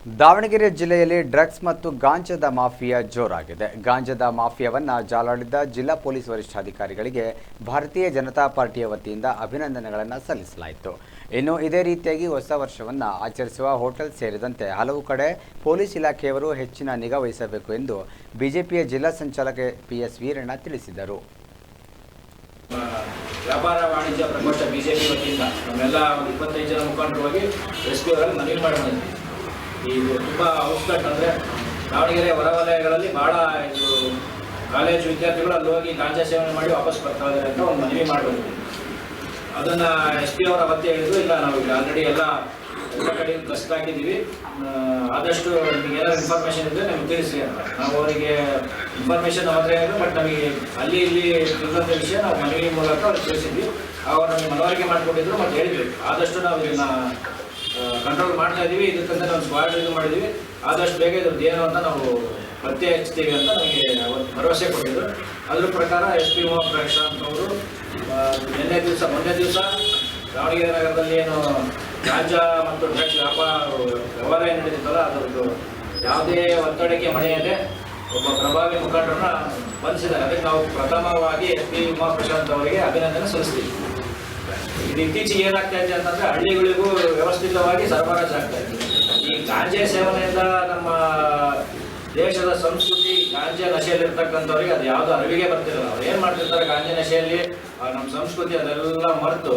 ದಾವಣಗೆರೆ ಜಿಲ್ಲೆಯಲ್ಲಿ ಡ್ರಗ್ಸ್ ಮತ್ತು ಗಾಂಜಾದ ಮಾಫಿಯಾ ಜೋರಾಗಿದೆ. ಗಾಂಜಾದ ಮಾಫಿಯಾವನ್ನು ಜಾಲಾಡಿದ ಜಿಲ್ಲಾ ಪೊಲೀಸ್ ವರಿಷ್ಠಾಧಿಕಾರಿಗಳಿಗೆ ಭಾರತೀಯ ಜನತಾ ಪಾರ್ಟಿಯ ವತಿಯಿಂದ ಅಭಿನಂದನೆಗಳನ್ನು ಸಲ್ಲಿಸಲಾಯಿತು. ಇನ್ನು ಇದೇ ರೀತಿಯಾಗಿ ಹೊಸ ವರ್ಷವನ್ನು ಆಚರಿಸುವ ಹೋಟೆಲ್ ಸೇರಿದಂತೆ ಹಲವು ಕಡೆ ಪೊಲೀಸ್ ಇಲಾಖೆಯವರು ಹೆಚ್ಚಿನ ನಿಗಾ ವಹಿಸಬೇಕು ಎಂದು ಬಿಜೆಪಿಯ ಜಿಲ್ಲಾ ಸಂಚಾಲಕ ಪಿಎಸ್ ವೀರಣ್ಣ ತಿಳಿಸಿದರು. ವ್ಯಾಪಾರ ವಾಣಿಜ್ಯ ಪ್ರಕೋಷ್ಠ ಬಿಜೆಪಿ ವತಿಯಿಂದ ನಮ್ಮೆಲ್ಲ 25 ಜನ ಮುಖಂಡರು ಹೋಗಿ ಎಸ್ ಪಿ ಅವರಲ್ಲಿ ಮನವಿ ಮಾಡಿದ್ವಿ. ಇದು ತುಂಬ ಔಟ್ಸ್ಕಟ್ ಅಂದರೆ ದಾವಣಗೆರೆ ಹೊರವಲಯಗಳಲ್ಲಿ ಭಾಳ ಇದು ಕಾಲೇಜು ವಿದ್ಯಾರ್ಥಿಗಳು ಅಲ್ಲಿ ಹೋಗಿ ಗಾಂಜಾ ಸೇವನೆ ಮಾಡಿ ವಾಪಸ್ ಬರ್ತಾ ಇದ್ದಾರೆ ಅಂತ ಒಂದು ಮನವಿ ಮಾಡಬೇಕು. ಅದನ್ನು ಎಸ್ ಪಿ ಅವರ ಅವತ್ತೇ ಹೇಳಿದ್ರು, ಇಲ್ಲ ನಾವು ಈಗ ಆಲ್ರೆಡಿ ಎಲ್ಲ ಕಡೆ ಕಷ್ಟಾಗಿದ್ದೀವಿ, ಆದಷ್ಟು ನಿಮಗೆ ಏನಾದ್ರು ಇನ್ಫಾರ್ಮೇಷನ್ ಇದ್ದರೆ ನಮಗೆ ತಿಳಿಸಿ ಅಂತ ನಾವು ಅವರಿಗೆ ಇನ್ಫಾರ್ಮೇಷನ್ ಅವರೇ ಹೇಳಿದ್ರು. ಬಟ್ ನಮಗೆ ಅಲ್ಲಿ ಇಲ್ಲಿ ತಿಳಿದಂಥ ವಿಷಯ ನಾವು ಮನವಿ ಮೂಲಕ ಅವ್ರಿಗೆ ತಿಳಿಸಿದ್ವಿ. ಅವರು ನಮಗೆ ಮನವರಿಕೆ ಮಾಡಿಕೊಟ್ಟಿದ್ರು ಮತ್ತು ಹೇಳಿದ್ವಿ ಆದಷ್ಟು ನಾವು ಇದನ್ನು ಕಂಟ್ರೋಲ್ ಮಾಡ್ತಾ ಇದ್ದೀವಿ, ಇದಕ್ಕಂತ ನಾವು ಸ್ಕ್ವಾಡ್ ಇದು ಮಾಡಿದ್ವಿ, ಆದಷ್ಟು ಬೇಗ ಇದ್ರದ್ದು ಏನು ಅಂತ ನಾವು ಪತ್ತೆ ಹಚ್ತೀವಿ ಅಂತ ನಮಗೆ ಭರವಸೆ ಕೊಟ್ಟಿದ್ರು. ಅದ್ರ ಪ್ರಕಾರ ಎಸ್ ಪಿ ಪ್ರಶಾಂತ್ ಅವರು ಮೊನ್ನೆ ದಿವಸ ದಾವಣಗೆರೆ ನಗರದಲ್ಲಿ ಏನು ಗಾಂಜಾ ಮತ್ತು ಡ್ರಗ್ಸ್ ವ್ಯವಹಾರ ಏನು ನಡೀತಿತ್ತಲ್ಲ ಅದರದ್ದು ಯಾವುದೇ ಒತ್ತಡಕ್ಕೆ ಮಣಿಯದೆ ಒಬ್ಬ ಪ್ರಭಾವಿ ಮುಖಂಡರನ್ನ ಬಂಧಿಸಿದ್ದಾರೆ. ಅದಕ್ಕೆ ನಾವು ಪ್ರಥಮವಾಗಿ ಎಸ್ ಪಿ ಪ್ರಶಾಂತ್ ಅವರಿಗೆ ಅಭಿನಂದನೆ ಸಲ್ಲಿಸ್ತೀವಿ. ಇದು ಇತ್ತೀಚೆಗೆ ಏನಾಗ್ತಾ ಇದೆ ಅಂತಂದ್ರೆ ಹಳ್ಳಿಗಳಿಗೂ ವ್ಯವಸ್ಥಿತವಾಗಿ ಸರಬರಾಜು ಆಗ್ತಾ ಇದೆ. ಈ ಗಾಂಜಾ ಸೇವನೆಯಿಂದ ನಮ್ಮ ದೇಶದ ಸಂಸ್ಕೃತಿ ಗಾಂಜಾ ನಶೆಯಲ್ಲಿರ್ತಕ್ಕಂಥವ್ರಿಗೆ ಅದು ಯಾವುದು ಅರಿವಿಗೆ ಬರ್ತಿರಲ್ಲ. ಅವ್ರು ಏನು ಮಾಡ್ತಿರ್ತಾರೆ, ಗಾಂಜಾ ನಶೆಯಲ್ಲಿ ನಮ್ಮ ಸಂಸ್ಕೃತಿ ಅದೆಲ್ಲ ಮರೆತು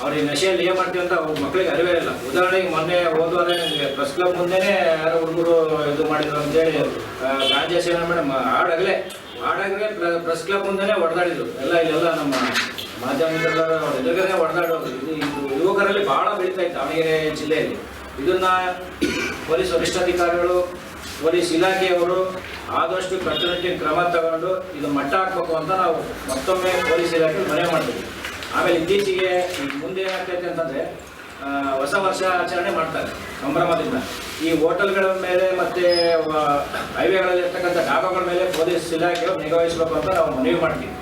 ಅವ್ರು ಈ ನಶೆಯಲ್ಲಿ ಏನು ಮಾಡ್ತೀವಿ ಅಂತ ಅವ್ರ ಮಕ್ಕಳಿಗೆ ಅರಿವೇ ಇಲ್ಲ. ಉದಾಹರಣೆಗೆ ಮೊನ್ನೆ ಹೋದ್ವಾರೆ ಪ್ರೆಸ್ ಕ್ಲಬ್ ಮುಂದೆನೇ ಯಾರೋ ಹುಡುಗರು ಇದು ಮಾಡಿದ್ರು ಅಂತೇಳಿ ಗಾಂಜಾ ಸೇವನೆ ಮಾಡಿ ಹಾಡಾಗಲೇ ಪ್ರೆಸ್ ಕ್ಲಬ್ ಮುಂದೆನೇ ಹೊಡೆದಾಡಿದ್ರು. ಇಲ್ಲೆಲ್ಲ ನಮ್ಮ ಮಾಧ್ಯಮದಲ್ಲರೂ ಅವ್ರ ಎದುರುಗಡೆ ಹೊಡೆದಾಡೋದು ಇದು ಯುವಕರಲ್ಲಿ ಭಾಳ ಬೆಳೀತಾ ಇತ್ತು ದಾವಣಗೆರೆ ಜಿಲ್ಲೆಯಲ್ಲಿ. ಇದನ್ನ ಪೊಲೀಸ್ ವರಿಷ್ಠಾಧಿಕಾರಿಗಳು ಪೊಲೀಸ್ ಇಲಾಖೆಯವರು ಆದಷ್ಟು ಕಟ್ಟುನಿಟ್ಟಿನ ಕ್ರಮ ತಗೊಂಡು ಇದು ಮಟ್ಟ ಹಾಕಬೇಕು ಅಂತ ನಾವು ಮತ್ತೊಮ್ಮೆ ಪೊಲೀಸ್ ಇಲಾಖೆ ಮನವಿ ಮಾಡ್ತೀವಿ. ಆಮೇಲೆ ಇತ್ತೀಚೆಗೆ ಮುಂದೆ ಏನಾಗ್ತೈತೆ ಅಂತಂದರೆ ಹೊಸ ವರ್ಷ ಆಚರಣೆ ಮಾಡ್ತಾರೆ ಸಂಭ್ರಮದಿಂದ. ಈ ಹೋಟೆಲ್ಗಳ ಮೇಲೆ ಮತ್ತು ಹೈವೇಗಳಲ್ಲಿ ಇರ್ತಕ್ಕಂಥ ಡಾಬಾಗಳ ಮೇಲೆ ಪೊಲೀಸ್ ಇಲಾಖೆಯವರು ನಿಗಾ ವಹಿಸಬೇಕು ಅಂತ ನಾವು ಮನವಿ ಮಾಡ್ತೀವಿ.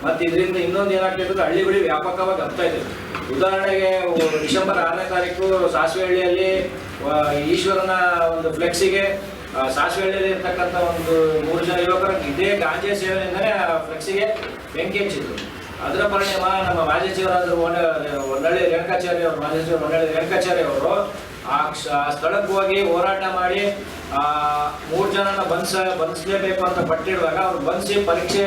ಮತ್ತು ಇದರಿಂದ ಇನ್ನೊಂದು ಏನಾಗ್ತೈತೆ ಅಂದರೆ ಹಳ್ಳಿಗಳು ವ್ಯಾಪಕವಾಗಿ ಹಬ್ತಾ ಇದೆ. ಉದಾಹರಣೆಗೆ ಡಿಸೆಂಬರ್ 6ನೇ ತಾರೀಕು ಸಾಸಿವೆಹಳ್ಳಿಯಲ್ಲಿ ಈಶ್ವರನ ಒಂದು ಫ್ಲೆಕ್ಸಿಗೆ ಸಾಸಿವೆಹಳ್ಳಿಯಲ್ಲಿ ಇರ್ತಕ್ಕಂಥ ಒಂದು 3 ಜನ ಯುವಕರು ಇದೇ ಗಾಂಜಾ ಸೇವನೆಯಿಂದಲೇ ಫ್ಲೆಕ್ಸಿಗೆ ಬೆಂಕಿ ಹಚ್ಚಿದ್ರು. ಅದರ ಪರಿಣಾಮ ನಮ್ಮ ಮಾಜಿ ಸಚಿವರಾದರು ಹೊನ್ನಳ್ಳಿ ರೇಣುಕಾಚಾರ್ಯ ಅವರು ಮಾಜಿ ಸಚಿವರು ಹೊನ್ನಳ್ಳಿ ರೇಣುಕಾಚಾರ್ಯ ಅವರು ಆ ಸ್ಥಳಕ್ಕೆ ಹೋಗಿ ಹೋರಾಟ ಮಾಡಿ 3 ಜನನ ಬಂಧಿಸಲೇಬೇಕು ಅಂತ ಪಟ್ಟಿಡುವಾಗ ಅವ್ರು ಬಂಧಿಸಿ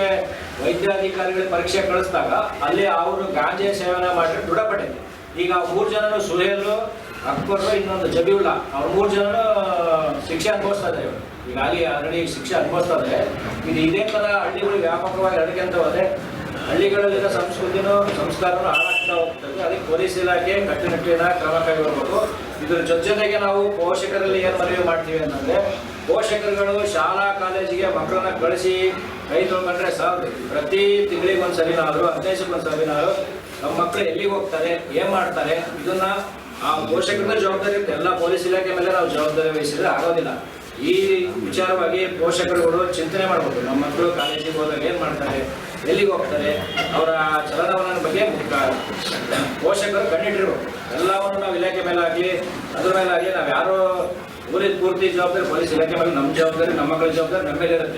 ವೈದ್ಯಾಧಿಕಾರಿಗಳಿಗೆ ಪರೀಕ್ಷೆ ಕಳಿಸಿದಾಗ ಅಲ್ಲಿ ಅವರು ಗಾಂಜಾ ಸೇವನೆ ಮಾಡಿ ದೃಢಪಟ್ಟಿದೆ. ಈಗ 3 ಜನನು ಸುಹೇಲು, ಅಕ್ಬರ್, ಇನ್ನೊಂದು ಜಬೀವುಲ್ಲಾ ಅವ್ರು 3 ಜನನು ಶಿಕ್ಷೆ ಅನುಭವಿಸ್ತಾ ಇದ್ದಾರೆ. ಈಗಾಗಲೇ ಆಲ್ರೆಡಿ ಶಿಕ್ಷೆ ಅನುಭವಿಸ್ತಾ ಇದ್ದಾರೆ. ಇದು ಇದೇ ಥರ ಹಳ್ಳಿಗಳು ವ್ಯಾಪಕವಾಗಿ ಹರಡ್ಕೊಂತ ಹೋದರೆ ಹಳ್ಳಿಗಳಲ್ಲಿನ ಸಂಸ್ಕೃತಿನೂ ಸಂಸ್ಕಾರನೂ ಹಾಳಾಗ್ತಾ ಹೋಗ್ತದೆ. ಅದಕ್ಕೆ ಪೊಲೀಸ್ ಇಲಾಖೆ ಕಟ್ಟುನಿಟ್ಟಿನ ಕ್ರಮ ಕೈಗೊಳ್ಳಬೇಕು. ಇದರ ಜೊತೆಗೆ ನಾವು ಪೋಷಕರಲ್ಲಿ ಏನು ಮನವಿ ಮಾಡ್ತೀವಿ ಅಂತಂದರೆ, ಪೋಷಕರುಗಳು ಶಾಲಾ ಕಾಲೇಜಿಗೆ ಮಕ್ಕಳನ್ನ ಕಳಿಸಿ ಕೈ ತೊಳ್ಕೊಂಡ್ರೆ ಸಾಕು. ಪ್ರತಿ ತಿಂಗಳಿಗೆ ಒಂದು ಸರಿನಾದರೂ 15 ದಿವಸಕ್ಕೆ ಒಂದು ಸರಿನಾದರೂ ನಮ್ಮ ಮಕ್ಕಳು ಎಲ್ಲಿಗೆ ಹೋಗ್ತಾರೆ, ಏನು ಮಾಡ್ತಾರೆ, ಇದನ್ನ ಆ ಪೋಷಕರ ಜವಾಬ್ದಾರಿ ಇರುತ್ತೆ. ಎಲ್ಲ ಪೊಲೀಸ್ ಇಲಾಖೆ ಮೇಲೆ ನಾವು ಜವಾಬ್ದಾರಿ ವಹಿಸಿದ್ರೆ ಆಗೋದಿಲ್ಲ. ಈ ವಿಚಾರವಾಗಿ ಪೋಷಕರುಗಳು ಚಿಂತನೆ ಮಾಡಬೇಕು. ನಮ್ಮ ಮಕ್ಕಳು ಕಾಲೇಜಿಗೆ ಹೋದಾಗ ಏನು ಮಾಡ್ತಾರೆ, ಎಲ್ಲಿಗೆ ಹೋಗ್ತಾರೆ, ಅವರ ಚಲನವಲನ ಬಗ್ಗೆ ಪೋಷಕರು ಕಣ್ಣಿಟ್ಟಿರ್ಬೇಕು. ಎಲ್ಲವನ್ನು ನಾವು ಇಲಾಖೆ ಮೇಲೆ ಆಗಲಿ ಅದ್ರ ಮೇಲೆ ಆಗಲಿ ನಾವು ಯಾರೋ ಊರಿನ ಪೂರ್ತಿ ಜವಾಬ್ದಾರಿ ಪೊಲೀಸ್ ಇಲಾಖೆ ಮೇಲೆ ನಮ್ಮ ಜವಾಬ್ದಾರಿ, ನಮ್ಮ ಮಕ್ಕಳ ಜವಾಬ್ದಾರಿ ನಮ್ಮ ಮೇಲೆ ಇರುತ್ತೆ.